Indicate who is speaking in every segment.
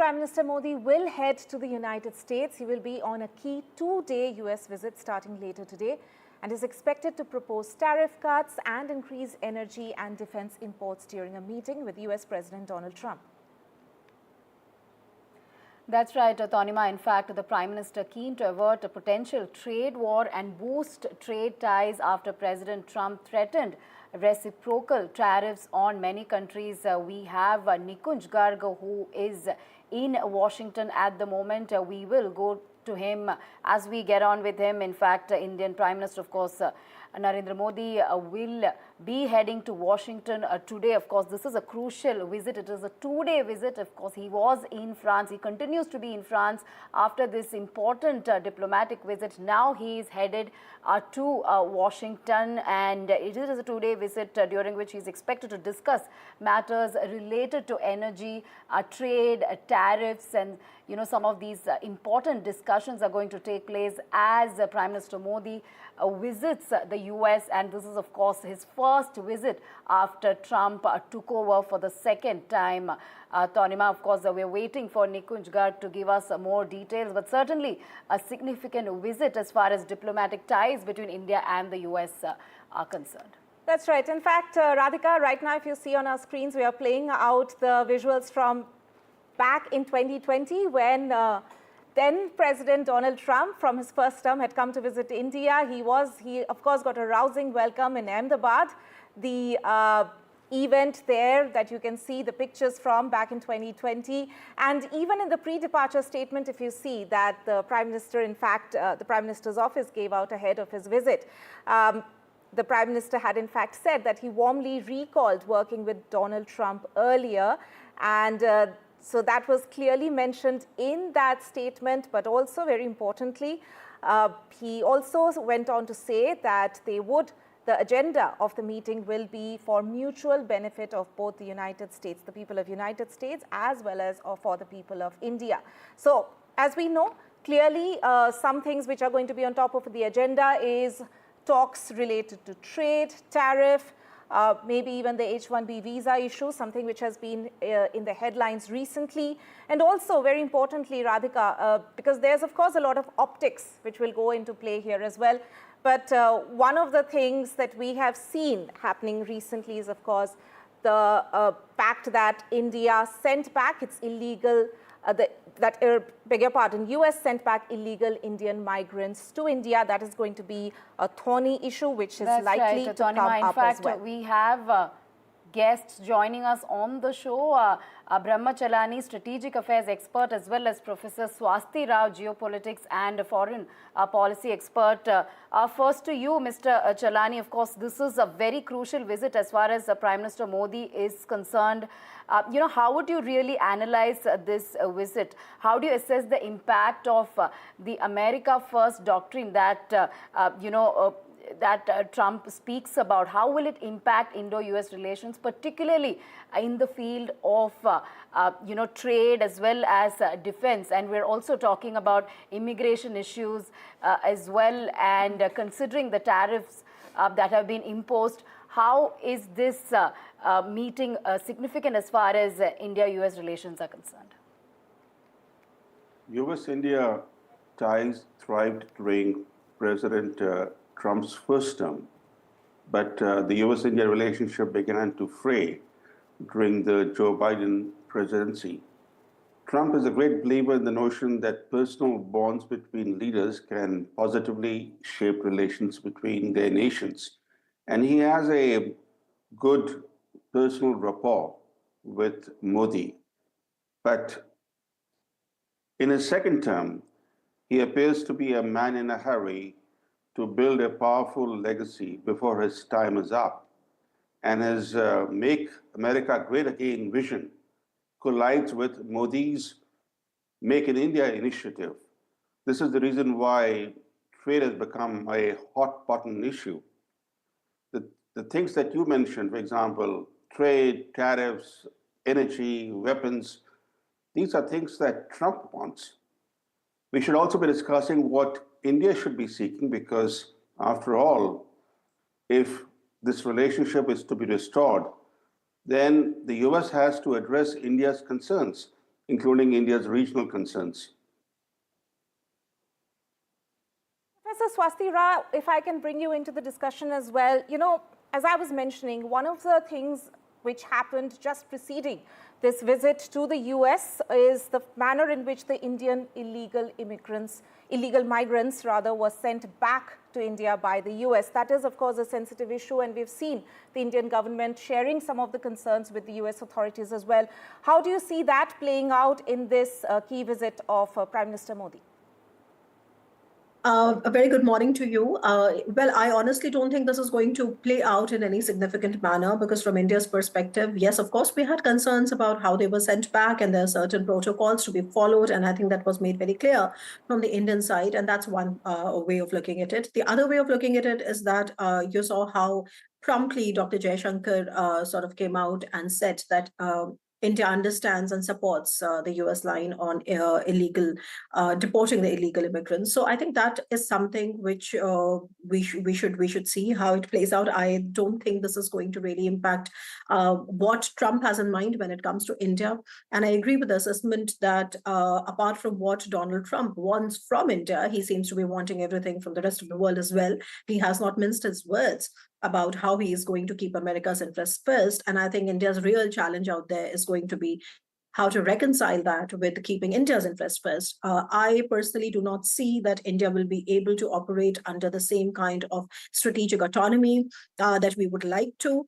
Speaker 1: Prime Minister Modi will head to the United States. He will be on a key two-day US visit starting later today and is expected to propose tariff cuts and increase energy and defense imports during a meeting with US President Donald Trump.
Speaker 2: That's right, Tanima. In fact, the Prime Minister keen to avert a potential trade war and boost trade ties after President Trump threatened reciprocal tariffs on many countries. We have Nikunj Garg, who is in Washington at the moment. We will go to him as we get on with him. In fact, Indian Prime Minister, of course, Narendra Modi will be heading to Washington today. Of course, this is a crucial visit. It is a two-day visit. Of course, he was in France. He continues to be in France after this important diplomatic visit. Now he is headed to Washington, and it is a two-day visit during which he is expected to discuss matters related to energy, trade, tariffs, and some of these important discussions are going to take place as Prime Minister Modi visits the US, and this is of course his first visit after Trump took over for the second time. Tanima, of course, we're waiting for Nikunj Garg to give us more details, but certainly a significant visit as far as diplomatic ties between India and the US are concerned.
Speaker 1: That's right. In fact, Radhika, right now, if you see on our screens, we are playing out the visuals from back in 2020 when then President Donald Trump, from his first term, had come to visit India. He of course got a rousing welcome in Ahmedabad. The event there that you can see the pictures from back in 2020. And even in the pre-departure statement, if you see that the Prime Minister, in fact, the Prime Minister's office gave out ahead of his visit, the Prime Minister had in fact said that he warmly recalled working with Donald Trump earlier, and so that was clearly mentioned in that statement. But also, very importantly, he also went on to say that the agenda of the meeting will be for mutual benefit of both the United States, the people of United States, as well as for the people of India. So, as we know, clearly some things which are going to be on top of the agenda is talks related to trade, tariff, maybe even the H-1B visa issue, something which has been in the headlines recently. And also, very importantly, Radhika, because there's, of course, a lot of optics which will go into play here as well. But one of the things that we have seen happening recently is, of course, the fact that India sent back its illegal, beg your pardon, US sent back illegal Indian migrants to India. That is going to be a thorny issue, which is likely to come up as well.
Speaker 2: We have guests joining us on the show. Brahma Chalani, strategic affairs expert, as well as Professor Swasti Rao, geopolitics and foreign policy expert. First to you, Mr. Chalani, of course, this is a very crucial visit as far as Prime Minister Modi is concerned. How would you really analyze this visit? How do you assess the impact of the America First doctrine that, Trump speaks about? How will it impact Indo-US relations, particularly in the field of, trade as well as defense? And we're also talking about immigration issues as well, and considering the tariffs that have been imposed. How is this meeting significant as far as India-US relations are concerned?
Speaker 3: US-India ties thrived during President Trump's first term, but the US-India relationship began to fray during the Joe Biden presidency. Trump is a great believer in the notion that personal bonds between leaders can positively shape relations between their nations. And he has a good personal rapport with Modi. But in his second term, he appears to be a man in a hurry to build a powerful legacy before his time is up. And his Make America Great Again vision collides with Modi's Make in India initiative. This is the reason why trade has become a hot button issue. The things that you mentioned, for example, trade, tariffs, energy, weapons, these are things that Trump wants. We should also be discussing what India should be seeking, because after all, if this relationship is to be restored, then the US has to address India's concerns. including India's regional concerns.
Speaker 1: Professor Swasti Rao, if I can bring you into the discussion as well, as I was mentioning, one of the things which happened just preceding this visit to the US is the manner in which the Indian illegal migrants were sent back to India by the US. That is, of course, a sensitive issue, and we've seen the Indian government sharing some of the concerns with the US authorities as well. How do you see that playing out in this key visit of Prime Minister Modi?
Speaker 4: A very good morning to you. Well, I honestly don't think this is going to play out in any significant manner because from India's perspective, yes, of course, we had concerns about how they were sent back and there are certain protocols to be followed. And I think that was made very clear from the Indian side. And that's one way of looking at it. The other way of looking at it is that you saw how promptly Dr. Jaishankar sort of came out and said that India understands and supports the US line on deporting the illegal immigrants. So I think that is something which we should see how it plays out. I don't think this is going to really impact what Trump has in mind when it comes to India. And I agree with the assessment that apart from what Donald Trump wants from India, he seems to be wanting everything from the rest of the world as well. He has not minced his words about how he is going to keep America's interests first. And I think India's real challenge out there is going to be how to reconcile that with keeping India's interests first. I personally do not see that India will be able to operate under the same kind of strategic autonomy that we would like to.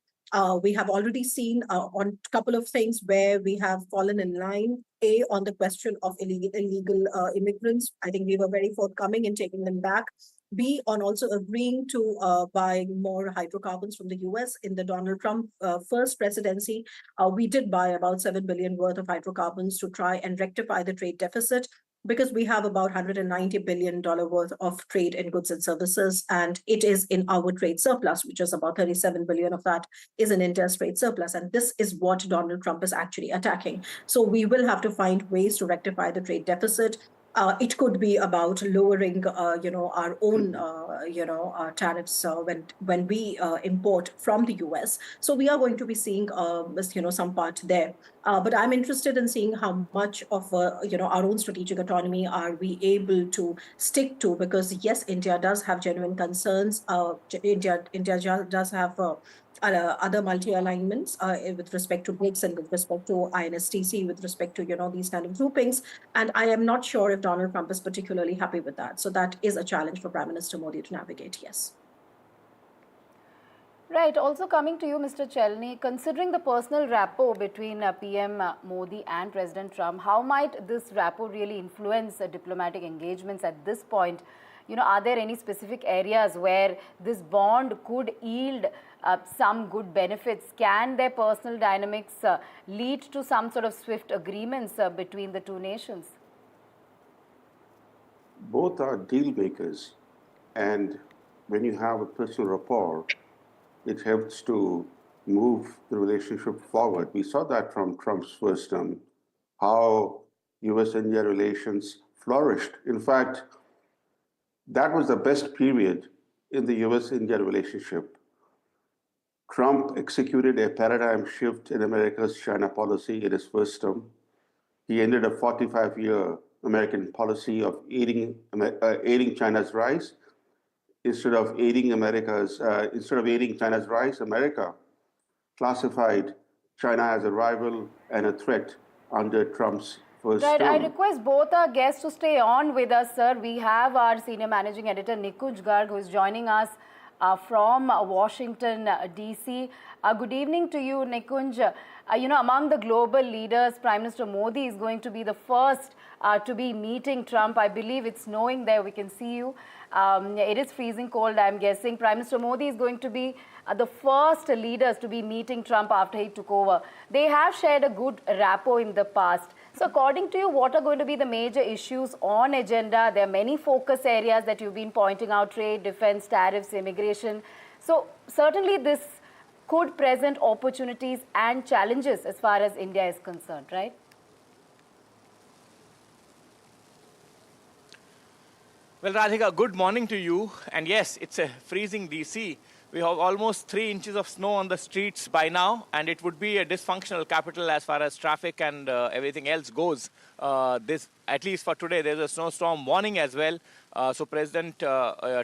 Speaker 4: We have already seen on a couple of things where we have fallen in line. A, on the question of illegal immigrants. I think we were very forthcoming in taking them back. B, on also agreeing to buy more hydrocarbons from the US. In the Donald Trump first presidency, we did buy about $7 billion worth of hydrocarbons to try and rectify the trade deficit, because we have about $190 billion worth of trade in goods and services, and it is in our trade surplus, which is about 37 billion of that is in India's trade surplus. And this is what Donald Trump is actually attacking. So we will have to find ways to rectify the trade deficit. It could be about lowering, our own, tariffs when we import from the US. So we are going to be seeing, some part there. But I'm interested in seeing how much of, our own strategic autonomy are we able to stick to? Because yes, India does have genuine concerns. India does have other multi-alignments with respect to BRICS and with respect to INSTC, with respect to, these kind of groupings. And I am not sure if Donald Trump is particularly happy with that. So that is a challenge for Prime Minister Modi to navigate, yes.
Speaker 2: Right. Also coming to you, Mr. Chelny, considering the personal rapport between PM Modi and President Trump, how might this rapport really influence diplomatic engagements at this point? Are there any specific areas where this bond could yield some good benefits? Can their personal dynamics lead to some sort of swift agreements between the two nations?
Speaker 3: Both are deal makers, and when you have a personal rapport, it helps to move the relationship forward. We saw that from Trump's first term, how US-India relations flourished. In fact, that was the best period in the US-India relationship. Trump executed a paradigm shift in America's China policy in his first term. He ended a 45-year American policy of aiding China's rise. Instead of aiding China's rise, America classified China as a rival and a threat under Trump's first term.
Speaker 2: I request both our guests to stay on with us, sir. We have our senior managing editor, Nikunj Garg, who is joining us from Washington, D.C. Good evening to you, Nikunj. Among the global leaders, Prime Minister Modi is going to be the first to be meeting Trump. I believe it's snowing there. We can see you. It is freezing cold, I'm guessing. Prime Minister Modi is going to be the first leaders to be meeting Trump after he took over. They have shared a good rapport in the past. So according to you, what are going to be the major issues on agenda? There are many focus areas that you've been pointing out: trade, defense, tariffs, immigration. So certainly this could present opportunities and challenges as far as India is concerned, right?
Speaker 5: Well, Radhika, good morning to you. And yes, it's a freezing DC We have almost 3 inches of snow on the streets by now, and it would be a dysfunctional capital as far as traffic and everything else goes. At least for today, there's a snowstorm warning as well. So President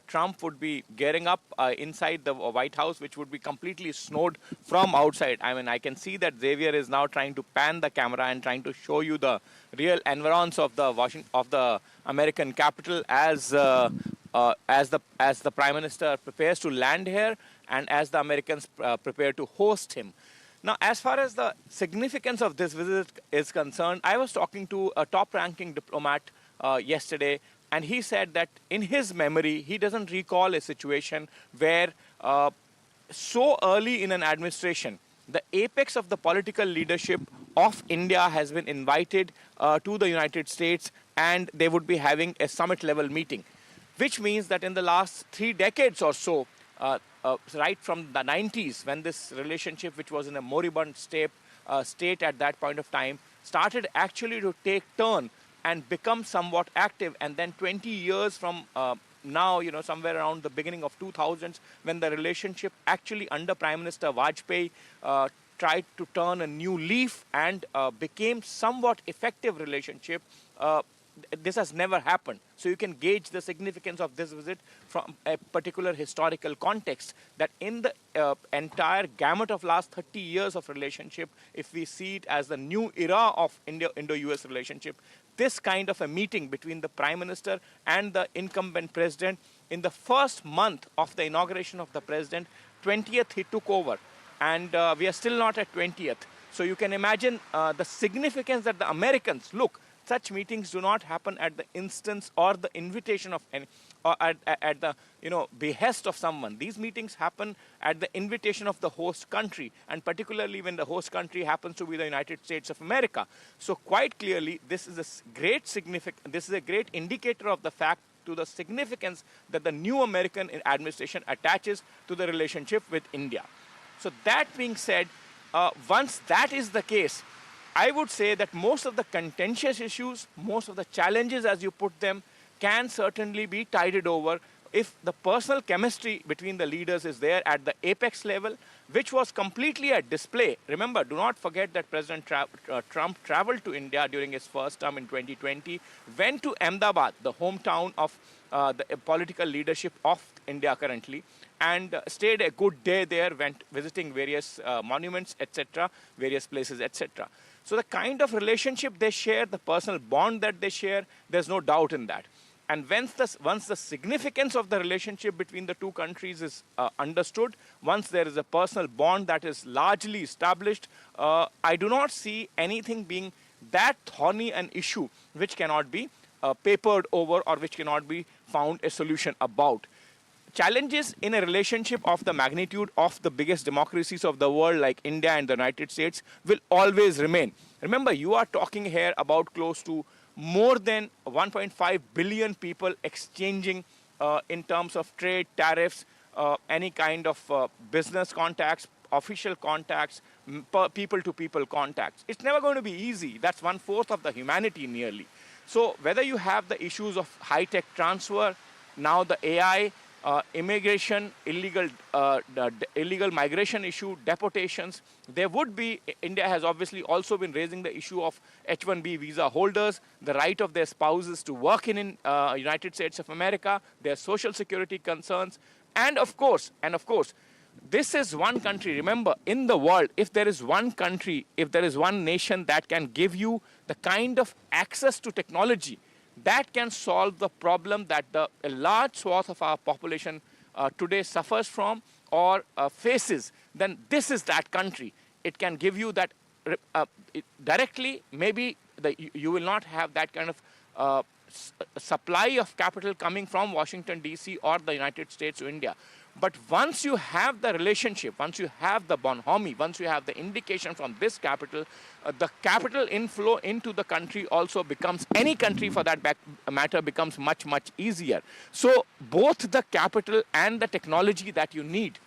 Speaker 5: Trump would be gearing up inside the White House, which would be completely snowed from outside. I mean, I can see that Xavier is now trying to pan the camera and trying to show you the real environs of the American capital as the Prime Minister prepares to land here and as the Americans prepare to host him. Now, as far as the significance of this visit is concerned, I was talking to a top-ranking diplomat yesterday, and he said that in his memory, he doesn't recall a situation where so early in an administration, the apex of the political leadership of India has been invited to the United States, and they would be having a summit-level meeting, which means that in the last 3 decades or so, right from the 90s, when this relationship, which was in a moribund state at that point of time, started actually to take turn and become somewhat active. And then 20 years from now, somewhere around the beginning of 2000s, when the relationship actually under Prime Minister Vajpayee tried to turn a new leaf and became somewhat effective relationship, this has never happened. So you can gauge the significance of this visit from a particular historical context, that in the entire gamut of last 30 years of relationship, if we see it as the new era of Indo-US relationship, this kind of a meeting between the Prime Minister and the incumbent president in the first month of the inauguration of the president, 20th he took over, and we are still not at 20th. So you can imagine the significance that the Americans look. Such meetings do not happen at the instance or the invitation of any, or at the behest of someone. These meetings happen at the invitation of the host country, and particularly when the host country happens to be the United States of America. So quite clearly, this is a great indicator of the fact to the significance that the new American administration attaches to the relationship with India. So that being said, once that is the case, I would say that most of the contentious issues, most of the challenges as you put them, can certainly be tided over if the personal chemistry between the leaders is there at the apex level, which was completely at display. Remember, do not forget that President Trump traveled to India during his first term in 2020, went to Ahmedabad, the hometown of the political leadership of India currently, and stayed a good day there, went visiting various monuments, etc., various places, etc. So the kind of relationship they share, the personal bond that they share, there's no doubt in that. And once the significance of the relationship between the two countries is understood, once there is a personal bond that is largely established, I do not see anything being that thorny an issue which cannot be papered over or which cannot be found a solution about. Challenges in a relationship of the magnitude of the biggest democracies of the world like India and the United States will always remain. Remember, you are talking here about close to more than 1.5 billion people exchanging in terms of trade, tariffs, any kind of business contacts, official contacts, people-to-people contacts. It's never going to be easy. That's 1/4 of the humanity nearly. So whether you have the issues of high-tech transfer, now the AI, immigration, illegal migration issue, deportations, there would be, India has obviously also been raising the issue of H-1B visa holders, the right of their spouses to work in United States of America, their social security concerns, and of course, this is one country, remember, in the world, if there is one country, if there is one nation that can give you the kind of access to technology that can solve the problem that a large swath of our population today suffers from or faces, then this is that country. It can give you that directly. Maybe you will not have that kind of supply of capital coming from Washington, D.C. or the United States to India. But once you have the relationship, once you have the bonhomie, once you have the indication from this capital, the capital inflow into the country also becomes, any country for that matter, becomes much, much easier. So both the capital and the technology that you need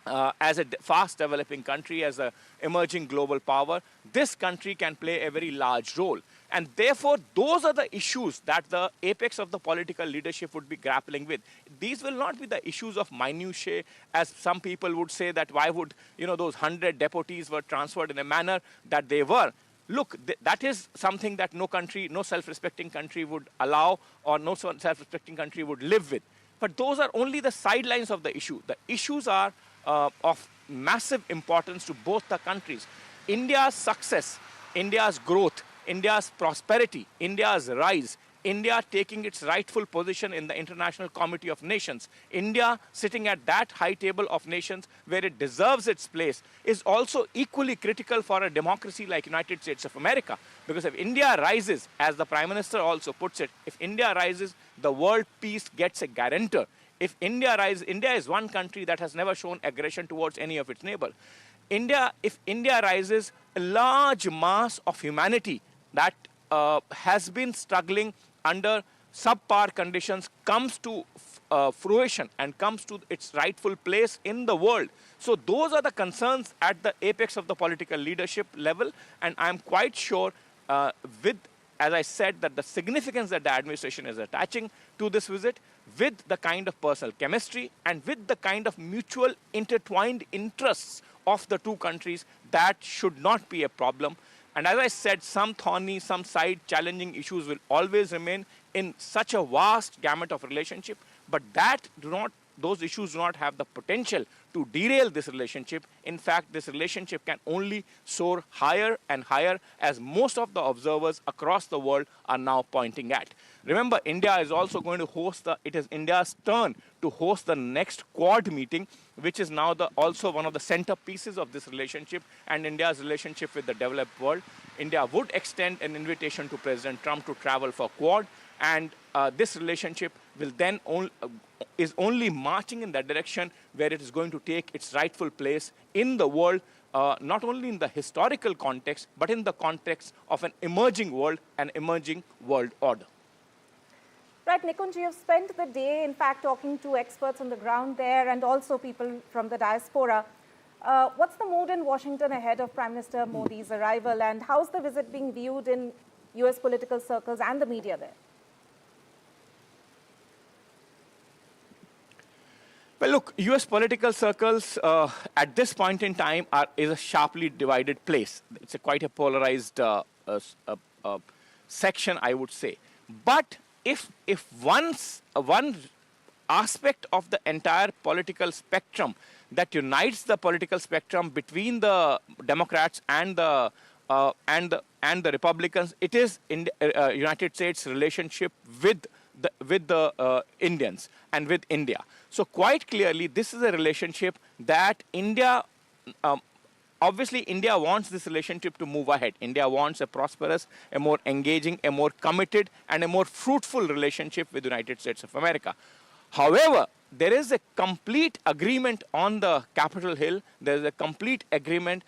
Speaker 5: as a fast developing country, as an emerging global power, this country can play a very large role. And therefore, those are the issues that the apex of the political leadership would be grappling with. These will not be the issues of minutiae, as some people would say that why would, those 100 deputies were transferred in a manner that they were. Look, that is something that no country, no self-respecting country would allow, or no self-respecting country would live with. But those are only the sidelines of the issue. The issues are of massive importance to both the countries. India's success, India's growth, India's prosperity, India's rise, India taking its rightful position in the International Committee of Nations, India sitting at that high table of nations where it deserves its place, is also equally critical for a democracy like United States of America. Because if India rises, as the Prime Minister also puts it, if India rises, the world peace gets a guarantor. If India rises, India is one country that has never shown aggression towards any of its neighbors. If India rises, a large mass of humanity that has been struggling under subpar conditions comes to fruition and comes to its rightful place in the world. So those are the concerns at the apex of the political leadership level, and I'm quite sure as I said, that the significance that the administration is attaching to this visit, with the kind of personal chemistry and with the kind of mutual intertwined interests of the two countries, that should not be a problem. And as I said, some thorny, some side challenging issues will always remain in such a vast gamut of relationship, but those issues do not have the potential to derail this relationship. In fact, this relationship can only soar higher and higher, as most of the observers across the world are now pointing at. Remember, India is also going to it is India's turn to host the next Quad meeting, which is now also one of the centerpieces of this relationship and India's relationship with the developed world. India would extend an invitation to President Trump to travel for Quad, and this relationship will then is only marching in that direction where it is going to take its rightful place in the world, not only in the historical context, but in the context of an emerging world, an emerging world order.
Speaker 1: Right, Nikunj, you've spent the day, in fact, talking to experts on the ground there and also people from the diaspora. What's the mood in Washington ahead of Prime Minister Modi's arrival, and how's the visit being viewed in US political circles and the media there?
Speaker 5: Well, look, US political circles at this point in time is a sharply divided place. It's quite a polarized section, I would say. But if one aspect of the entire political spectrum that unites the political spectrum between the Democrats and the Republicans, it is in United States' relationship with the Indians and with India. So quite clearly, this is a relationship that India, obviously India wants this relationship to move ahead. India wants a prosperous, a more engaging, a more committed, and a more fruitful relationship with the United States of America. However, there is a complete agreement on the Capitol Hill. There is a complete agreement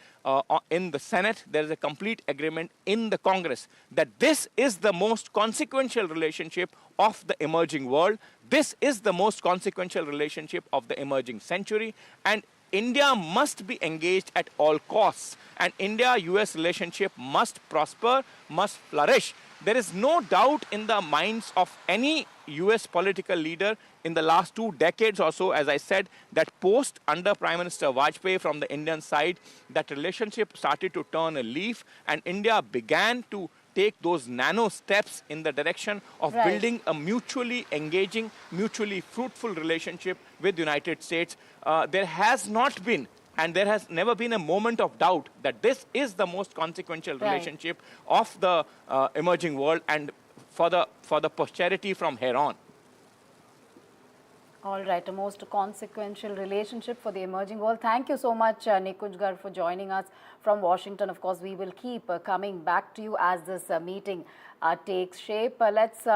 Speaker 5: in the Senate. There is a complete agreement in the Congress that this is the most consequential relationship of the emerging world. This is the most consequential relationship of the emerging century. And India must be engaged at all costs. And India-US relationship must prosper, must flourish. There is no doubt in the minds of any US political leader in the last 2 decades or so, as I said, that post under Prime Minister Vajpayee from the Indian side, that relationship started to turn a leaf, and India began to take those nano steps in the direction of building a mutually engaging, mutually fruitful relationship with the United States. There has not been, and there has never been a moment of doubt that this is the most consequential relationship of the emerging world and for the posterity from here on.
Speaker 2: All right, a most consequential relationship for the emerging world. Thank you so much, Nikunj Garg, for joining us from Washington. Of course, we will keep coming back to you as this meeting takes shape. Let's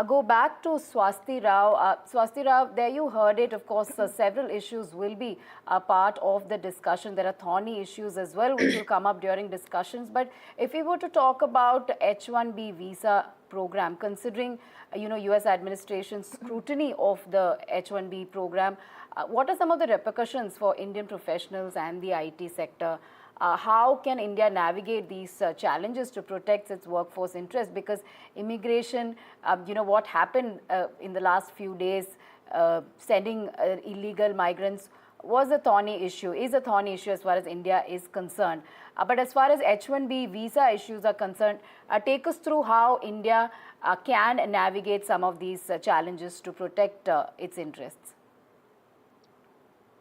Speaker 2: go back to Swasti Rao. Swasti Rao, there you heard it. Of course, several issues will be a part of the discussion. There are thorny issues as well, which will come up during discussions. But if we were to talk about H-1B visa program, considering US administration's scrutiny of the H-1B program, what are some of the repercussions for Indian professionals and the IT sector? How can India navigate these challenges to protect its workforce interests? Because immigration, what happened in the last few days, sending illegal migrants was a thorny issue, is a thorny issue as far as India is concerned. But as far as H-1B visa issues are concerned, take us through how India can navigate some of these challenges to protect its interests.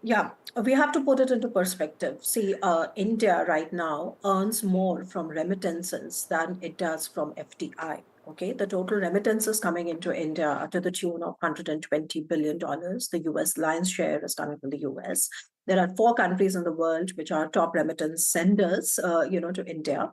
Speaker 4: Yeah, we have to put it into perspective. See, India right now earns more from remittances than it does from FDI. Okay, the total remittances coming into India are to the tune of $120 billion. The US lion's share is coming from the US. There are 4 countries in the world which are top remittance senders, to India.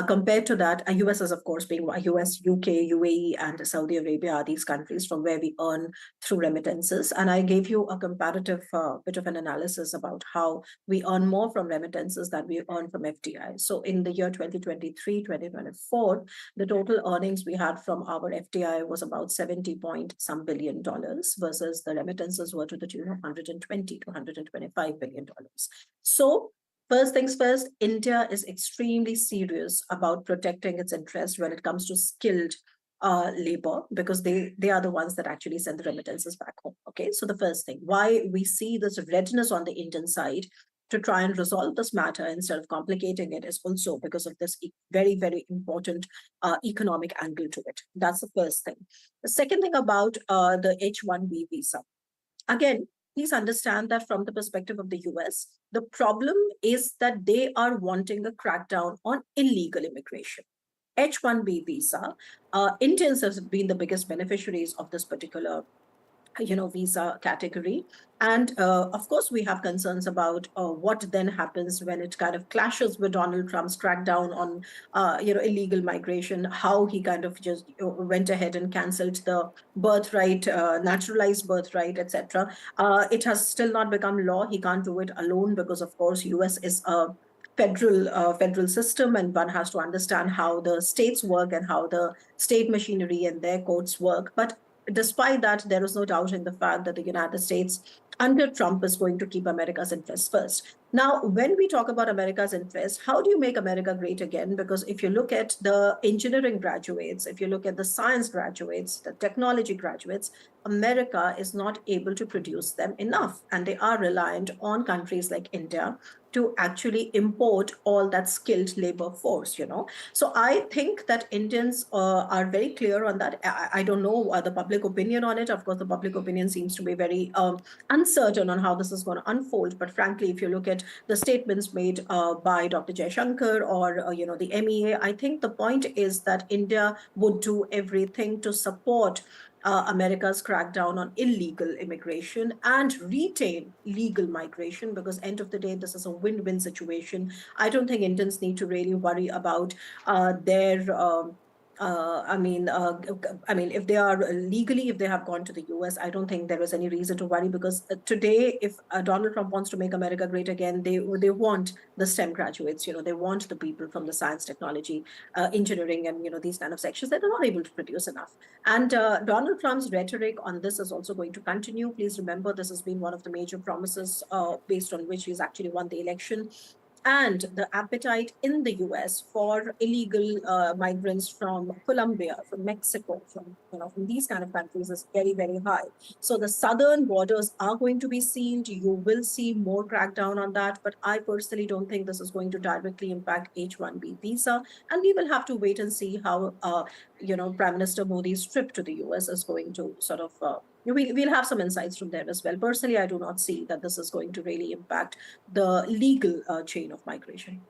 Speaker 4: Compared to that, US is, of course, being US, UK, UAE, and Saudi Arabia are these countries from where we earn through remittances. And I gave you a comparative bit of an analysis about how we earn more from remittances than we earn from FDI. So in the year 2023, 2024, the total earnings we had from our FDI was about 70 point some billion dollars, versus the remittances were to the tune of 120 to 125 billion dollars. So first things first, India is extremely serious about protecting its interest when it comes to skilled labor, because they are the ones that actually send the remittances back home. Okay, so the first thing, why we see this readiness on the Indian side to try and resolve this matter instead of complicating it is also because of this very, very important economic angle to it. That's the first thing. The second thing about the H-1B visa. Again, please understand that from the perspective of the US, the problem is that they are wanting a crackdown on illegal immigration. H-1B visa, Indians have been the biggest beneficiaries of this particular visa category. And of course, we have concerns about what then happens when it kind of clashes with Donald Trump's crackdown on, illegal migration, how he kind of just went ahead and canceled the birthright, naturalized birthright, etc. It has still not become law. He can't do it alone because, of course, US is a federal system, and one has to understand how the states work and how the state machinery and their courts work. But despite that, there is no doubt in the fact that the United States under Trump is going to keep America's interests first. Now, when we talk about America's interests, how do you make America great again? Because if you look at the engineering graduates, if you look at the science graduates, the technology graduates, America is not able to produce them enough. And they are reliant on countries like India to actually import all that skilled labor force, So I think that Indians are very clear on that. I don't know the public opinion on it. Of course, the public opinion seems to be very uncertain on how this is going to unfold. But frankly, if you look at the statements made by Dr. Jaishankar or, the MEA, I think the point is that India would do everything to support America's crackdown on illegal immigration and retain legal migration, because end of the day, this is a win-win situation. I don't think Indians need to really worry about their if they are legally, if they have gone to the US, I don't think there is any reason to worry, because today, if Donald Trump wants to make America great again, they want the STEM graduates, they want the people from the science, technology, engineering, and, these kind of sections that are not able to produce enough. And Donald Trump's rhetoric on this is also going to continue. Please remember, this has been one of the major promises based on which he's actually won the election. And the appetite in the US for illegal migrants from Colombia, from Mexico, from these kind of countries is very, very high. So the southern borders are going to be sealed. You will see more crackdown on that. But I personally don't think this is going to directly impact H-1B visa. And we will have to wait and see how, Prime Minister Modi's trip to the US is going to sort of we'll have some insights from there as well. Personally, I do not see that this is going to really impact the legal chain of migration.